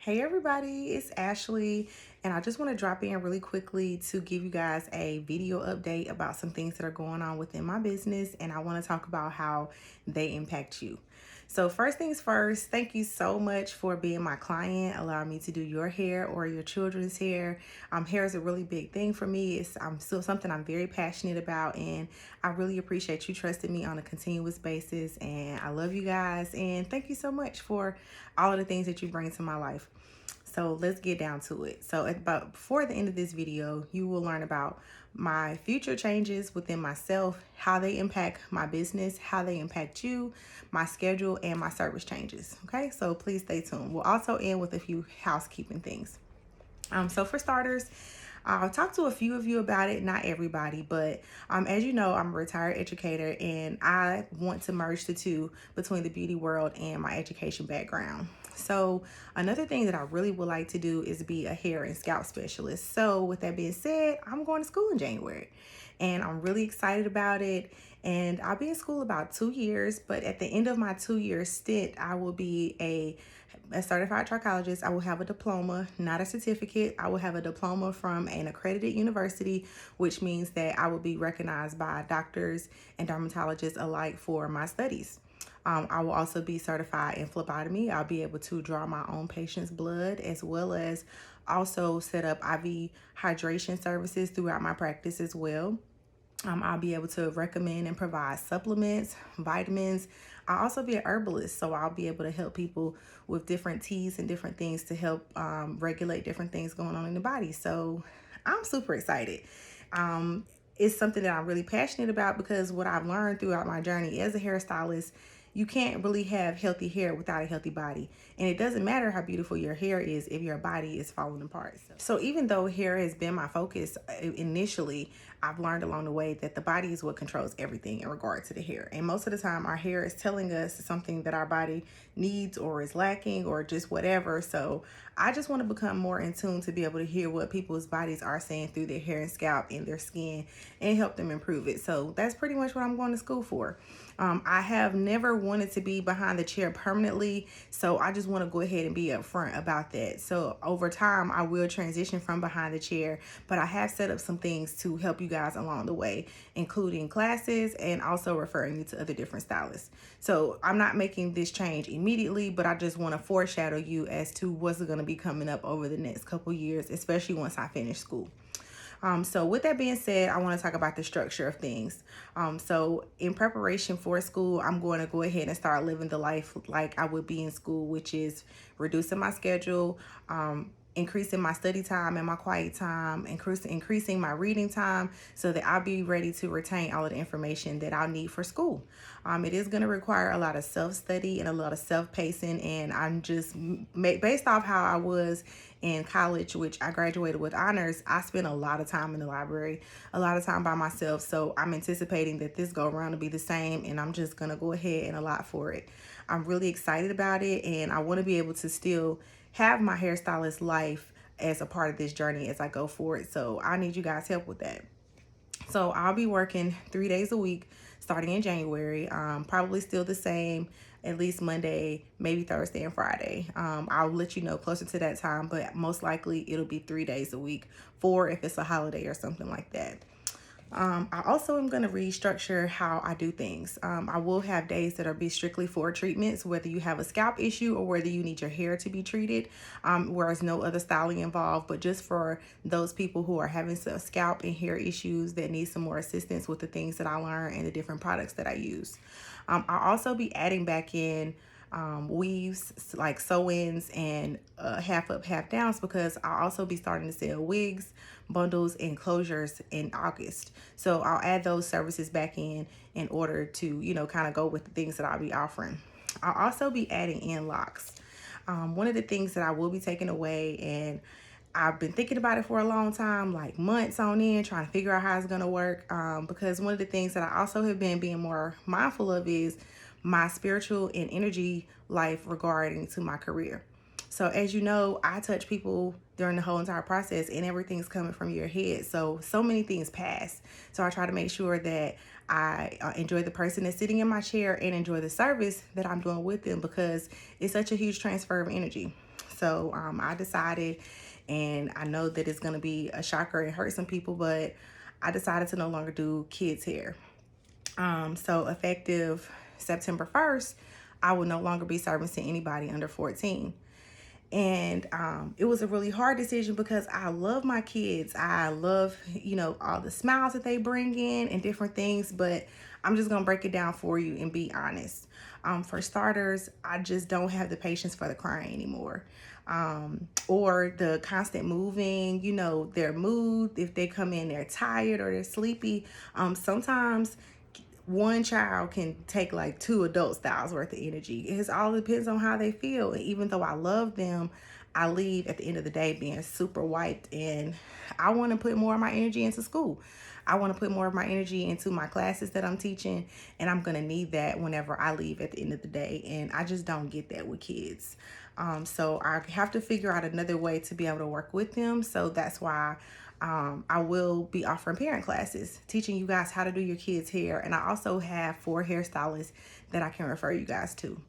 Hey everybody, it's Ashley, and I just want to drop in really quickly to give you guys a video update about some things that are going on within my business, and I want to talk about how they impact you. So first things first, thank you so much for being my client, allowing me to do your hair or your children's hair. Hair is a really big thing for me. It's still something I'm very passionate about, and I really appreciate you trusting me on a continuous basis. And I love you guys, and thank you so much for all of the things that you bring to my life. So let's get down to it. So about before the end of this video, you will learn about my future changes within myself, how they impact my business, how they impact you, my schedule, and my service changes. Okay, so please stay tuned. We'll also end with a few housekeeping things. So for starters, I'll talk to a few of you about it, not everybody, but as you know, I'm a retired educator and I want to merge the two between the beauty world and my education background. So another thing that I really would like to do is be a hair and scalp specialist. So with that being said, I'm going to school in January and I'm really excited about it. And I'll be in school about 2 years, but at the end of my 2 year stint, I will be a certified trichologist. I will have a diploma, not a certificate. I will have a diploma from an accredited university, which means that I will be recognized by doctors and dermatologists alike for my studies. I will also be certified in phlebotomy. I'll be able to draw my own patient's blood as well as also set up IV hydration services throughout my practice as well. I'll be able to recommend and provide supplements, vitamins. I'll also be an herbalist, so I'll be able to help people with different teas and different things to help regulate different things going on in the body. So I'm super excited. It's something that I'm really passionate about because what I've learned throughout my journey as a hairstylist, you can't really have healthy hair without a healthy body. And it doesn't matter how beautiful your hair is if your body is falling apart. So even though hair has been my focus initially, I've learned along the way that the body is what controls everything in regard to the hair. And most of the time our hair is telling us something that our body needs or is lacking or just whatever. So I just want to become more in tune to be able to hear what people's bodies are saying through their hair and scalp and their skin and help them improve it. So that's pretty much what I'm going to school for. I have never wanted to be behind the chair permanently, so I just want to go ahead and be upfront about that. So over time, I will transition from behind the chair, but I have set up some things to help you guys along the way, including classes and also referring you to other different stylists. So I'm not making this change immediately, but I just want to foreshadow you as to what's going to be coming up over the next couple years, especially once I finish school. So with that being said, I want to talk about the structure of things. So in preparation for school, I'm going to go ahead and start living the life like I would be in school, which is reducing my schedule, increasing my study time and my quiet time, increasing my reading time so that I'll be ready to retain all of the information that I'll need for school. It is going to require a lot of self-study and a lot of self-pacing, and I'm just based off how I was in college, which I graduated with honors. I spent a lot of time in the library, a lot of time by myself. So I'm anticipating that this go around to be the same, and I'm just going to go ahead and allot for it. I'm really excited about it, and I want to be able to still have my hairstylist life as a part of this journey as I go forward. So I need you guys' help with that. So I'll be working 3 days a week starting in January, probably still the same, at least Monday, maybe Thursday and Friday. I'll let you know closer to that time, but most likely it'll be 3 days a week, 4 if it's a holiday or something like that. I also am going to restructure how I do things. I will have days that are be strictly for treatments, whether you have a scalp issue or whether you need your hair to be treated, whereas no other styling involved, but just for those people who are having some scalp and hair issues that need some more assistance with the things that I learn and the different products that I use. I'll also be adding back in weaves like sew-ins and half up half downs because I'll also be starting to sell wigs, bundles, and closures in August. So I'll add those services back in order to kind of go with the things that I'll be offering. I'll also be adding in locks. One of the things that I will be taking away, and I've been thinking about it for a long time, like months on end, trying to figure out how it's going to work. Because one of the things that I also have been being more mindful of is my spiritual and energy life regarding to my career. So as you know, I touch people during the whole entire process and everything's coming from your head. So many things pass. So I try to make sure that I enjoy the person that's sitting in my chair and enjoy the service that I'm doing with them because it's such a huge transfer of energy. So I decided, and I know that it's going to be a shocker and hurt some people, but I decided to no longer do kids hair. So effective September 1st, I will no longer be servicing anybody under 14. And it was a really hard decision because I love my kids. I love, all the smiles that they bring in and different things, but I'm just gonna break it down for you and be honest. For starters, I just don't have the patience for the crying anymore. Or the constant moving, their mood, if they come in, they're tired or they're sleepy. Sometimes one child can take like two adult styles worth of energy. It all depends on how they feel. And even though I love them, I leave at the end of the day being super wiped, and I want to put more of my energy into school. I want to put more of my energy into my classes that I'm teaching, and I'm going to need that whenever I leave at the end of the day. And I just don't get that with kids. So I have to figure out another way to be able to work with them. So that's why I will be offering parent classes, teaching you guys how to do your kids' hair. And I also have 4 hairstylists that I can refer you guys to.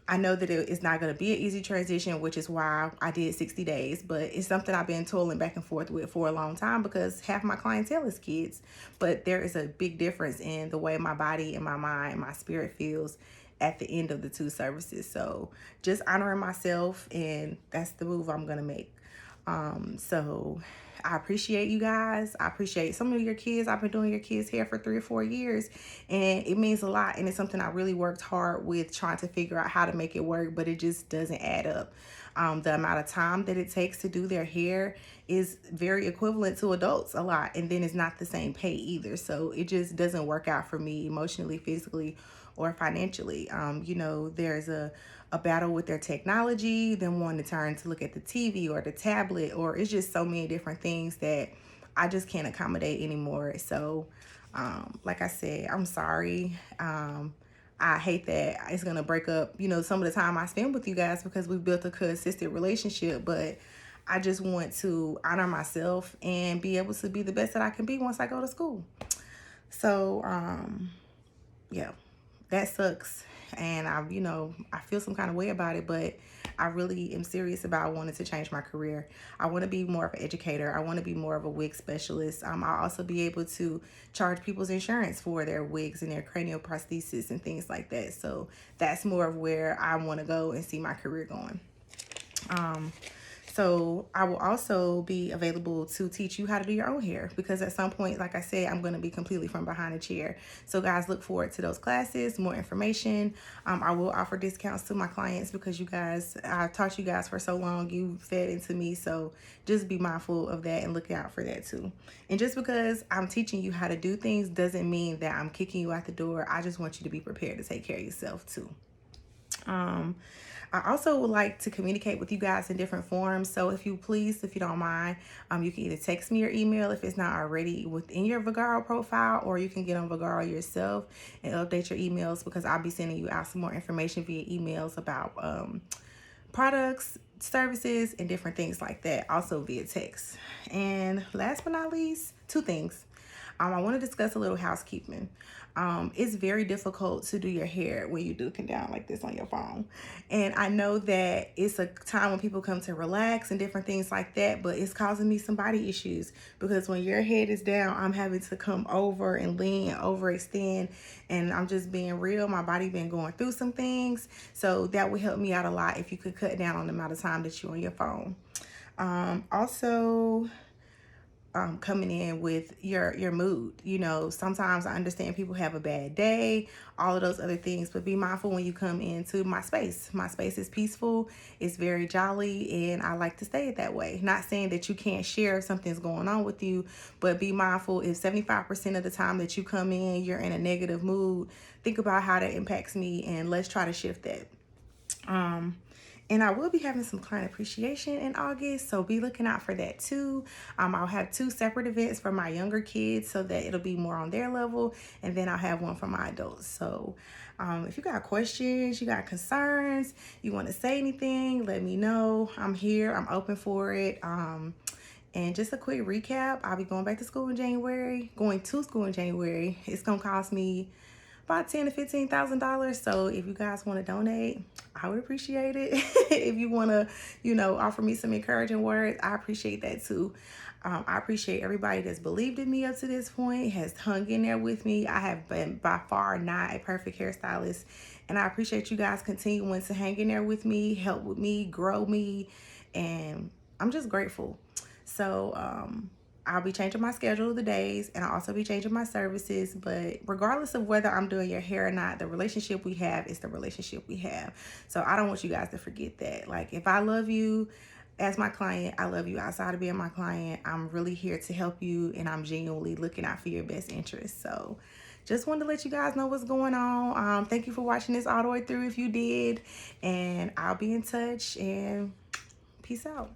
I know that it's not going to be an easy transition, which is why I did 60 days, but it's something I've been toiling back and forth with for a long time because half my clientele is kids. But there is a big difference in the way my body and my mind and my spirit feels at the end of the 2 services. So just honoring myself, and that's the move I'm going to make. So I appreciate you guys. I appreciate some of your kids. I've been doing your kids' hair for 3 or 4 years, and it means a lot. And it's something I really worked hard with trying to figure out how to make it work, but it just doesn't add up. The amount of time that it takes to do their hair is very equivalent to adults a lot. And then it's not the same pay either. So it just doesn't work out for me emotionally, physically, or financially. There's a battle with their technology, them wanting to turn to look at the TV or the tablet, or it's just so many different things that I just can't accommodate anymore. So, like I said, I'm sorry. I hate that it's going to break up, some of the time I spend with you guys because we built a consistent relationship, but I just want to honor myself and be able to be the best that I can be once I go to school. So, yeah, that sucks. And I feel some kind of way about it, but I really am serious about wanting to change my career. I want to be more of an educator. I want to be more of a wig specialist. I'll also be able to charge people's insurance for their wigs and their cranial prosthesis and things like that. So that's more of where I want to go and see my career going. So I will also be available to teach you how to do your own hair, because at some point, like I said, I'm going to be completely from behind a chair. So guys, look forward to those classes, more information. I will offer discounts to my clients because you guys, I've taught you guys for so long, you fed into me. So just be mindful of that and look out for that too. And just because I'm teaching you how to do things doesn't mean that I'm kicking you out the door. I just want you to be prepared to take care of yourself too. I also would like to communicate with you guys in different forms. So if you don't mind, you can either text me or email if it's not already within your Vagaro profile, or you can get on Vagaro yourself and update your emails, because I'll be sending you out some more information via emails about products, services, and different things like that, also via text. And last but not least, 2 things. I want to discuss a little housekeeping. It's very difficult to do your hair when you're looking down like this on your phone. And I know that it's a time when people come to relax and different things like that, but it's causing me some body issues, because when your head is down, I'm having to come over and lean and overextend. And I'm just being real, my body been going through some things. So that would help me out a lot if you could cut down on the amount of time that you're on your phone. Also, coming in with your mood. Sometimes I understand people have a bad day, all of those other things, but be mindful when you come into my space. My space is peaceful, it's very jolly, and I like to stay it that way. Not saying that you can't share if something's going on with you, but be mindful if 75% of the time that you come in, you're in a negative mood, think about how that impacts me, and let's try to shift that. And I will be having some client appreciation in August, so be looking out for that too. I'll have 2 separate events for my younger kids so that it'll be more on their level, and then I'll have one for my adults. So if you got questions, you got concerns, you want to say anything, let me know. I'm here, I'm open for it. And just a quick recap, I'll be going to school in January. It's going to cost me about $10,000 to $15,000. So if you guys want to donate, I would appreciate it. If you want to, offer me some encouraging words, I appreciate that too. I appreciate everybody that's believed in me up to this point, has hung in there with me. I have been by far not a perfect hairstylist, and I appreciate you guys continuing to hang in there with me, help with me, grow me, and I'm just grateful. So I'll be changing my schedule of the days, and I'll also be changing my services. But regardless of whether I'm doing your hair or not, the relationship we have is the relationship we have. So I don't want you guys to forget that. Like, if I love you as my client, I love you outside of being my client. I'm really here to help you, and I'm genuinely looking out for your best interests. So just wanted to let you guys know what's going on. Thank you for watching this all the way through if you did, and I'll be in touch, and peace out.